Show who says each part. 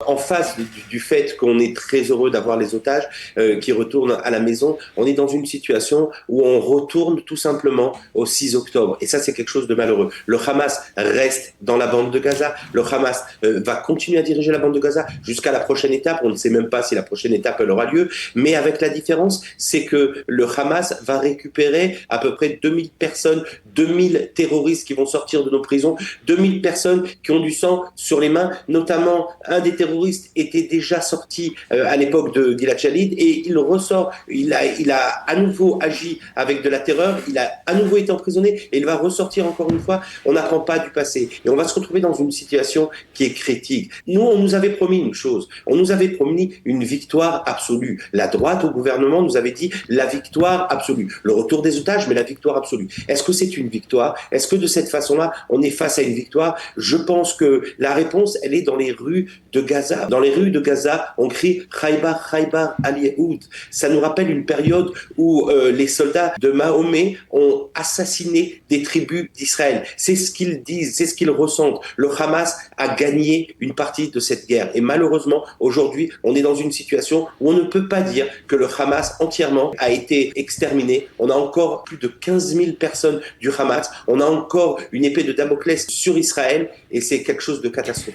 Speaker 1: En face du fait qu'on est très heureux d'avoir les otages qui retournent à la maison, on est dans une situation où on retourne tout simplement au 6 octobre. Et ça, c'est quelque chose de malheureux. Le Hamas reste dans la bande de Gaza. Le Hamas va continuer à diriger la bande de Gaza jusqu'à la prochaine étape. On ne sait même pas si la prochaine étape elle aura lieu. Mais avec la différence, c'est que le Hamas va récupérer à peu près 2000 personnes, 2000 terroristes qui vont sortir de nos prisons, 2000 personnes qui ont du sang sur les mains. Notamment, un des terroristes était déjà sorti à l'époque de Gilad Shalit et il ressort. Il a à nouveau agi avec de la terreur. Il a à nouveau été emprisonné et il va ressortir encore une fois. On n'apprend pas du passé et on va se retrouver dans une situation qui est critique. Nous, on nous avait promis une chose. On nous avait promis une victoire absolue. La droite au gouvernement nous avait dit la victoire absolue. Le retour des otages, mais la victoire absolue. Est-ce que c'est une victoire? Est-ce que de cette façon-là, on est face à une victoire? Je pense que la réponse, elle est dans les rues de Gaza. Dans les rues de Gaza, on crie Khaybar, Khaybar al-Yahoud. Ça nous rappelle une période où les soldats de Mahomet ont assassiné des tribus d'Israël. C'est ce qu'ils disent, c'est ce qu'ils ressentent. Le Hamas a gagné une partie de cette guerre. Et malheureusement, aujourd'hui, on est dans une situation où on ne peut pas dire que le Hamas entièrement a été exterminé. On a encore plus de 15 000 personnes du Hamas. On a encore une épée de Damoclès sur Israël et c'est quelque chose de catastrophique.